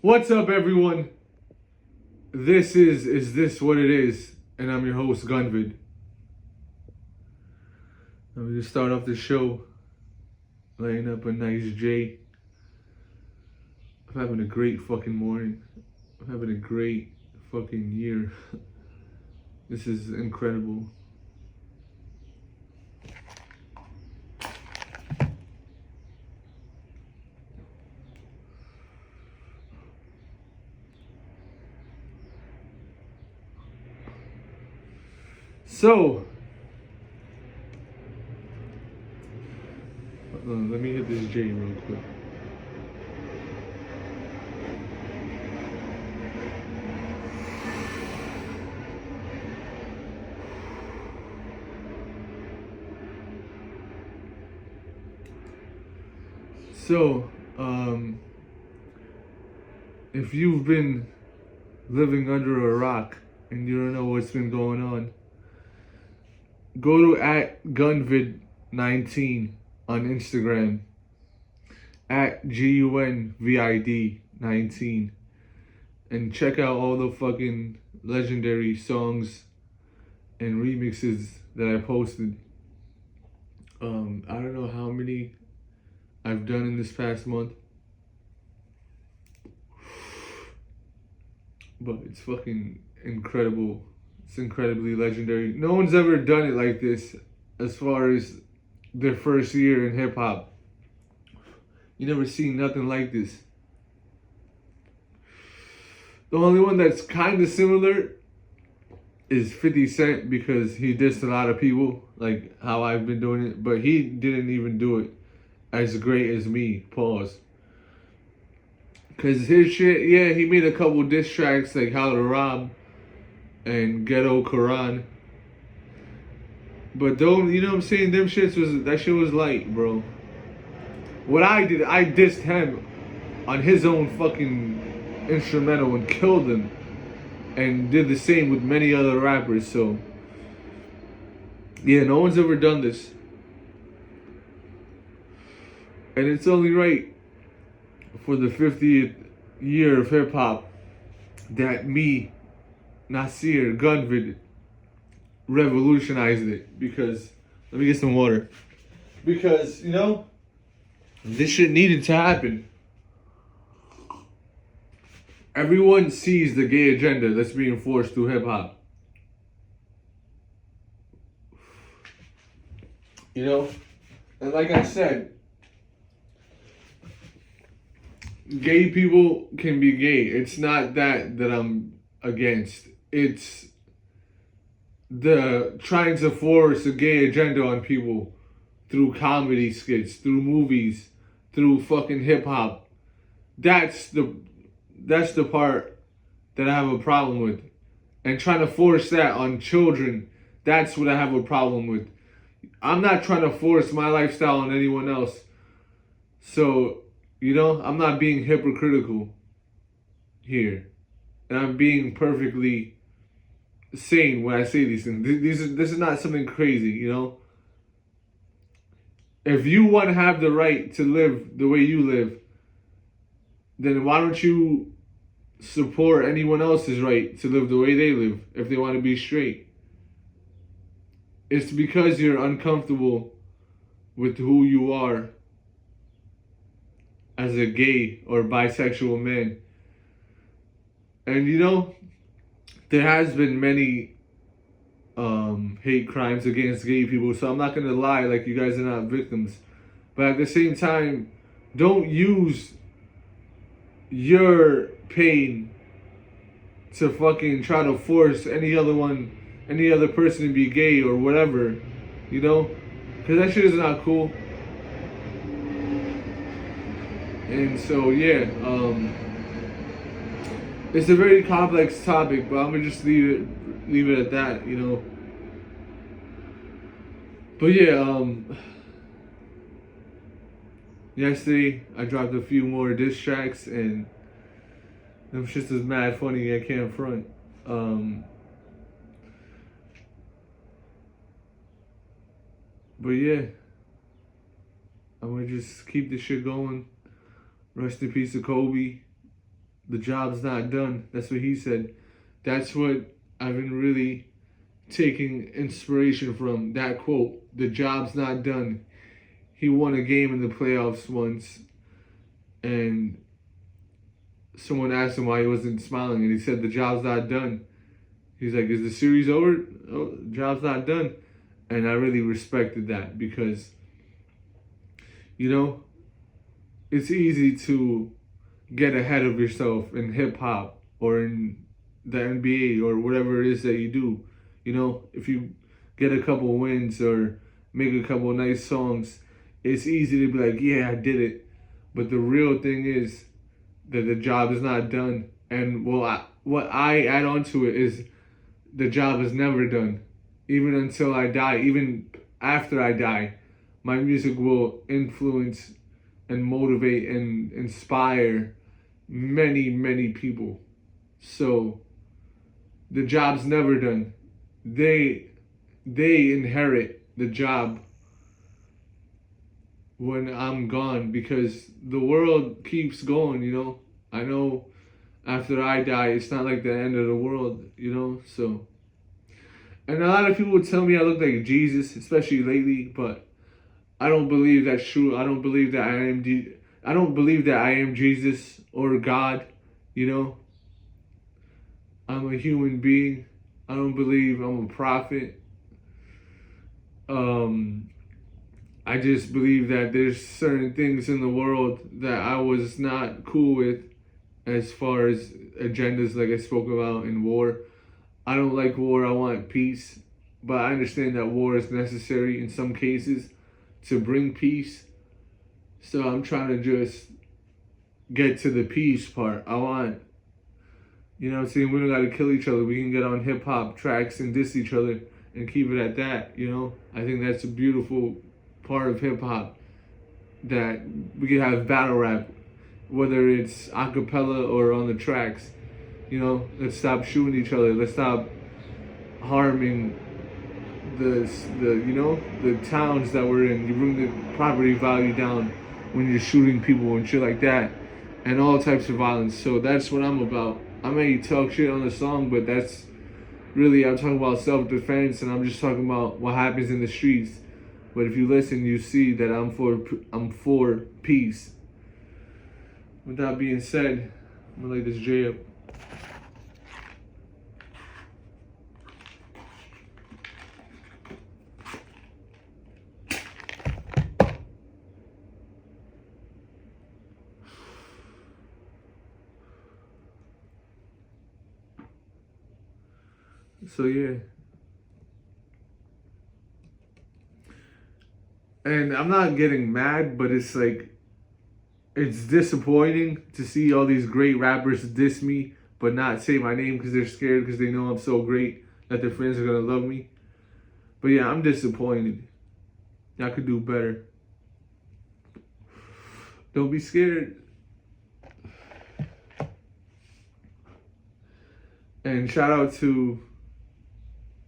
What's up, everyone? This is this what it is? And I'm your host, Gunvid. I'm gonna start off the show laying up a nice J. I'm having a great fucking morning. I'm having a great fucking year. This is incredible. So, let me hit this J real quick. So, if you've been living under a rock and you don't know what's been going on, go to @gunvid19 on Instagram, @GUNVID19, and check out all the fucking legendary songs and remixes that I posted. I don't know how many I've done in this past month, but it's fucking incredible. It's incredibly legendary. No one's ever done it like this as far as their first year in hip hop. You never seen nothing like this. The only one that's kind of similar is 50 Cent, because he dissed a lot of people, like how I've been doing it, but he didn't even do it as great as me, pause. Because his shit, yeah, he made a couple diss tracks like How to Rob and Ghetto Quran. But don't, you know what I'm saying? That shit was light, bro. What I did, I dissed him on his own fucking instrumental and killed him. And did the same with many other rappers, so yeah, no one's ever done this. And it's only right for the 50th year of hip hop that me, Nasir, Gunvid, revolutionized it. Because, let me get some water. Because, you know, this shit needed to happen. Everyone sees the gay agenda that's being forced through hip hop. You know? And like I said, gay people can be gay. It's not that I'm against. It's the trying to force a gay agenda on people through comedy skits, through movies, through fucking hip hop. That's the part that I have a problem with. And trying to force that on children, that's what I have a problem with. I'm not trying to force my lifestyle on anyone else. So, you know, I'm not being hypocritical here. And I'm being perfectly sane when I say these things. This is not something crazy, you know? If you want to have the right to live the way you live, then why don't you support anyone else's right to live the way they live if they want to be straight? It's because you're uncomfortable with who you are as a gay or bisexual man. And you know, there has been many hate crimes against gay people, so I'm not gonna lie like you guys are not victims. But at the same time, don't use your pain to fucking try to force any other person to be gay or whatever, you know? Because that shit is not cool. And so, yeah, it's a very complex topic, but I'm gonna just leave it at that, you know? But yeah, yesterday I dropped a few more diss tracks, and them shits is mad funny, I can't front. But yeah, I'm gonna just keep this shit going. Rest in peace to Kobe, The job's not done. That's what he said. That's what I've been really taking inspiration from. That quote. The job's not done. He won a game in the playoffs once, and someone asked him why he wasn't smiling, and he said, the job's not done. He's like, is the series over? Oh, job's not done. And I really respected that because, you know, it's easy to get ahead of yourself in hip hop or in the NBA or whatever it is that you do. You know, if you get a couple wins or make a couple nice songs, it's easy to be like, yeah, I did it. But the real thing is that the job is not done. And what I add on to it is the job is never done. Even until I die, even after I die, my music will influence and motivate and inspire many, many people. So the job's never done. They inherit the job when I'm gone because the world keeps going, you know. I know after I die, it's not like the end of the world, you know, so. And a lot of people would tell me I look like Jesus, especially lately, but I don't believe that's true. I don't believe that I don't believe that I am Jesus or God, you know. I'm a human being. I don't believe I'm a prophet. I just believe that there's certain things in the world that I was not cool with as far as agendas like I spoke about in war. I don't like war, I want peace. But I understand that war is necessary in some cases to bring peace. So I'm trying to just get to the peace part. I want, you know what I'm saying, we don't gotta kill each other. We can get on hip hop tracks and diss each other and keep it at that, you know? I think that's a beautiful part of hip hop. That we can have battle rap, whether it's a cappella or on the tracks. You know, let's stop shooting each other. Let's stop harming the towns that we're in. You bring the property value down when you're shooting people and shit like that, and all types of violence. So that's what I'm about. I may talk shit on the song, but that's really, I'm talking about self-defense, and I'm just talking about what happens in the streets. But if you listen, you see that I'm for peace. With that being said, I'm gonna light this J up. So yeah. And I'm not getting mad, but it's like, it's disappointing to see all these great rappers diss me, but not say my name because they're scared because they know I'm so great that their friends are going to love me. But yeah, I'm disappointed. Y'all could do better. Don't be scared. And shout out to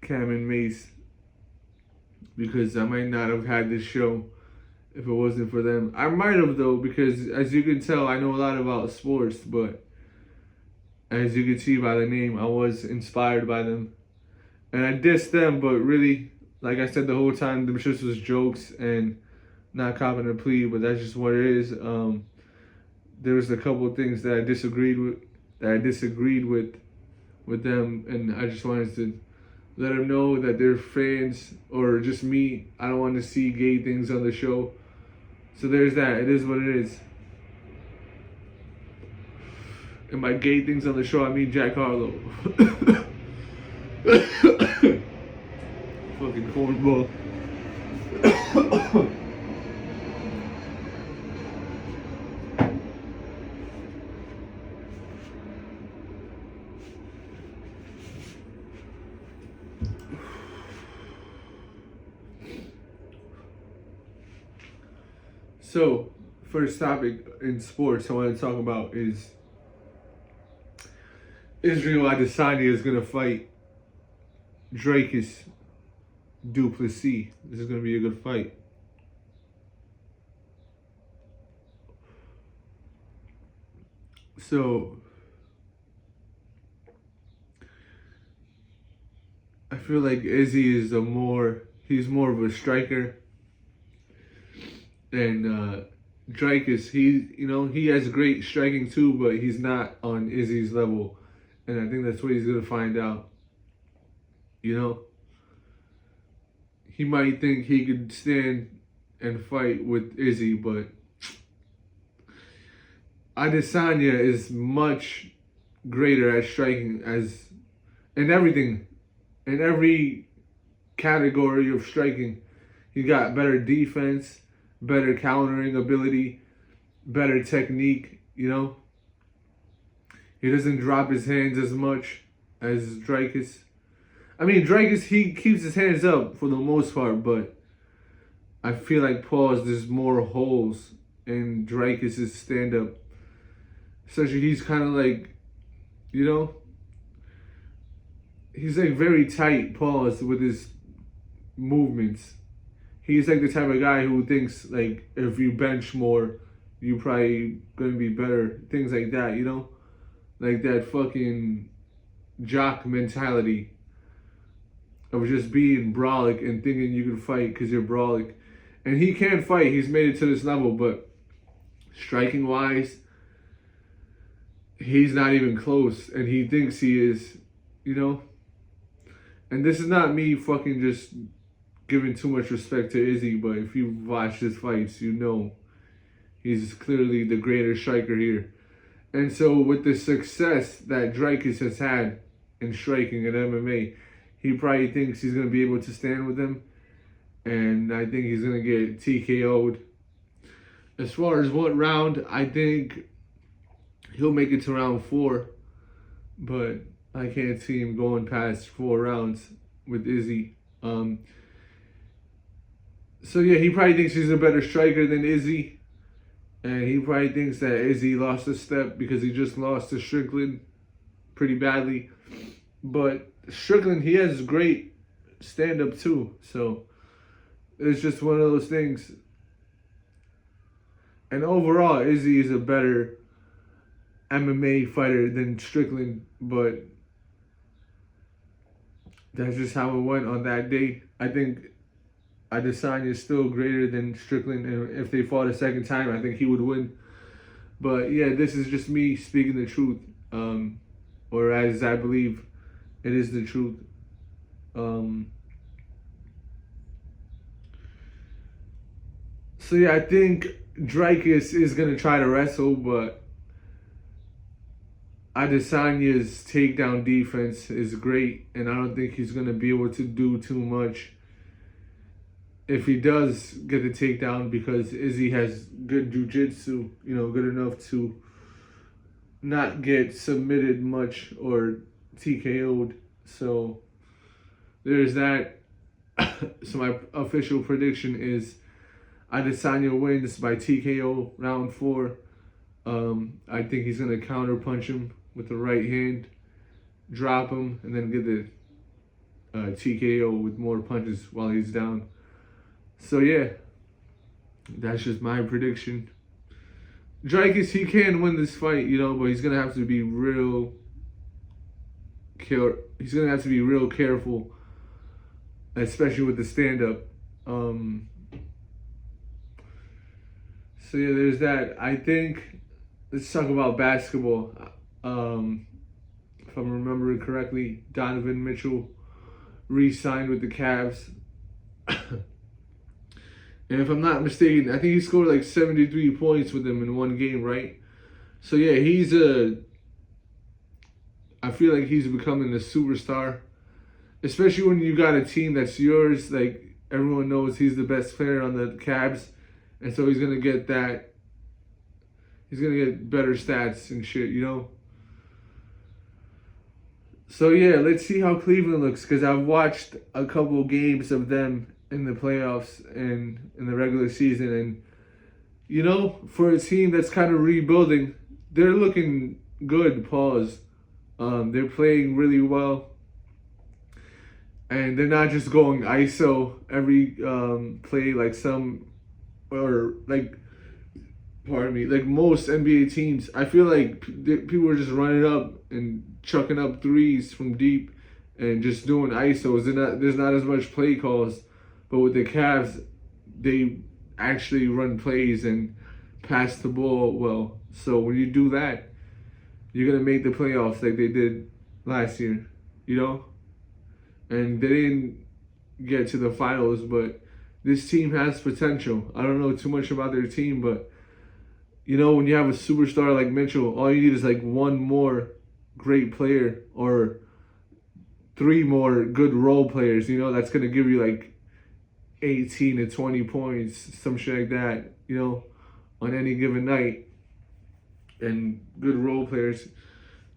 Cam and Mace, because I might not have had this show if it wasn't for them. I might have though, because as you can tell, I know a lot about sports, but as you can see by the name, I was inspired by them. And I dissed them, but really, like I said the whole time, them shits was jokes and not copping a plea, but that's just what it is. There was a couple of things that I disagreed with them, and I just wanted to let them know that they're fans, or just me. I don't want to see gay things on the show. So there's that. It is what it is. And by gay things on the show, I mean Jack Harlow. Fucking cornball. So, first topic in sports I want to talk about is Israel Adesanya is going to fight Dracus du Plessis. This is going to be a good fight. So, feel like Izzy is he's more of a striker, and Drake is he has great striking too, but he's not on Izzy's level, and I think that's what he's gonna find out. You know, he might think he could stand and fight with Izzy, but Adesanya is much greater at striking as in everything, in every category of striking. He got better defense, better countering ability, better technique, He doesn't drop his hands as much as Drakus. I mean, Drakus, he keeps his hands up for the most part, but I feel like there's more holes in Drakus' stand-up. Especially he's kind of like, he's like very tight with his movements. He's like the type of guy who thinks like if you bench more, you probably gonna be better. Things like that, like that fucking jock mentality of just being brolic and thinking you can fight because you're brolic. And he can fight. He's made it to this level, but striking wise, he's not even close, and he thinks he is, And this is not me fucking just giving too much respect to Izzy, but if you watch his fights, he's clearly the greater striker here. And so with the success that Drakus has had in striking in MMA, he probably thinks he's going to be able to stand with him, and I think he's going to get TKO'd. As far as what round, I think he'll make it to round 4, but I can't see him going past 4 rounds with Izzy. So yeah, he probably thinks he's a better striker than Izzy, and he probably thinks that Izzy lost a step because he just lost to Strickland pretty badly. But Strickland, he has great stand-up too, so it's just one of those things. And overall, Izzy is a better MMA fighter than Strickland, but that's just how it went on that day. I think Adesanya is still greater than Strickland, and if they fought a second time, I think he would win. But yeah, this is just me speaking the truth, or as I believe it is the truth. So yeah, I think Drakus is gonna try to wrestle, but Adesanya's takedown defense is great, and I don't think he's gonna be able to do too much if he does get the takedown, because Izzy has good jiu-jitsu, good enough to not get submitted much or TKO'd. So there's that. So my official prediction is Adesanya wins by TKO round 4. I think he's gonna counter punch him with the right hand, drop him, and then get the TKO with more punches while he's down. So yeah, that's just my prediction. Drakus, he can win this fight, but he's gonna have to be real careful, especially with the stand-up. So yeah, there's that. I think, let's talk about basketball. If I'm remembering correctly, Donovan Mitchell re-signed with the Cavs. And if I'm not mistaken, I think he scored like 73 points with them in one game, right? So yeah, I feel like he's becoming a superstar. Especially when you got a team that's yours, like everyone knows he's the best player on the Cavs. And so he's going to get that. He's going to get better stats and shit, So yeah, let's see how Cleveland looks, because I've watched a couple games of them in the playoffs and in the regular season, and for a team that's kind of rebuilding, they're looking good. They're playing really well, and they're not just going ISO every play like like most NBA teams. I feel like people are just running up and chucking up threes from deep and just doing ISOs. There's not as much play calls, but with the Cavs, they actually run plays and pass the ball well. So when you do that, you're gonna make the playoffs like they did last year, you know. And they didn't get to the finals, but this team has potential. I don't know too much about their team, but you know, when you have a superstar like Mitchell, all you need is like one more great player or three more good role players, you know, that's going to give you like 18 to 20 points, some shit like that, you know, on any given night. And good role players,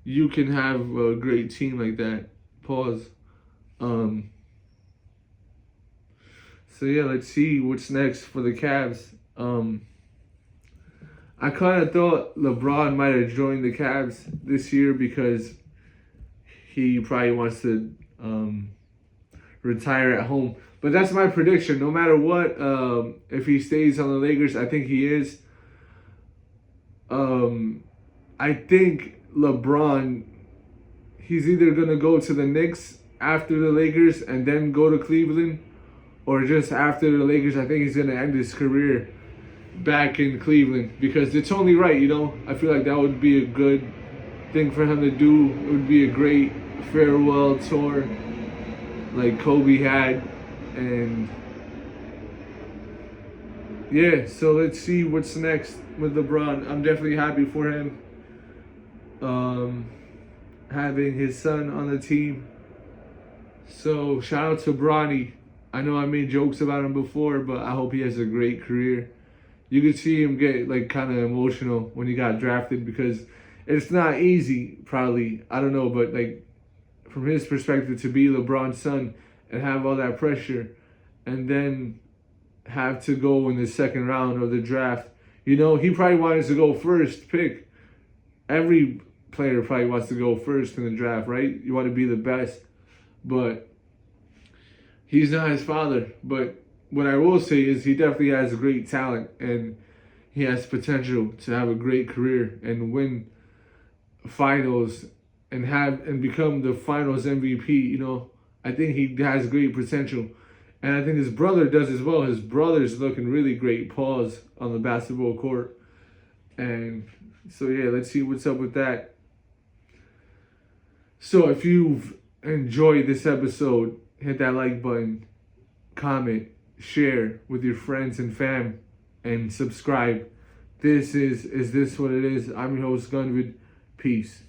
you can have a great team like that. Pause. So yeah, let's see what's next for the Cavs. I kind of thought LeBron might have joined the Cavs this year because he probably wants to retire at home. But that's my prediction. No matter what, if he stays on the Lakers, I think he is. I think LeBron, he's either going to go to the Knicks after the Lakers and then go to Cleveland, or just after the Lakers, I think he's going to end his career back in Cleveland because it's only right, you know. I feel like that would be a good thing for him to do. It would be a great farewell tour like Kobe had. And yeah, so let's see what's next with LeBron. I'm definitely happy for him having his son on the team. So shout out to Bronny. I know I made jokes about him before, but I hope he has a great career. You could see him get like kind of emotional when he got drafted because it's not easy, probably. I don't know, but like from his perspective, to be LeBron's son and have all that pressure and then have to go in the second round of the draft. You know, he probably wanted to go first pick. Every player probably wants to go first in the draft, right? You want to be the best. But he's not his father. But what I will say is he definitely has great talent and he has potential to have a great career and win finals and become the finals MVP, you know. I think he has great potential. And I think his brother does as well. His brother's looking really great. Pause on the basketball court. And so yeah, let's see what's up with that. So if you've enjoyed this episode, hit that like button, comment, share with your friends and fam, and subscribe. This is This What It Is? I'm your host, Gunvid. Peace.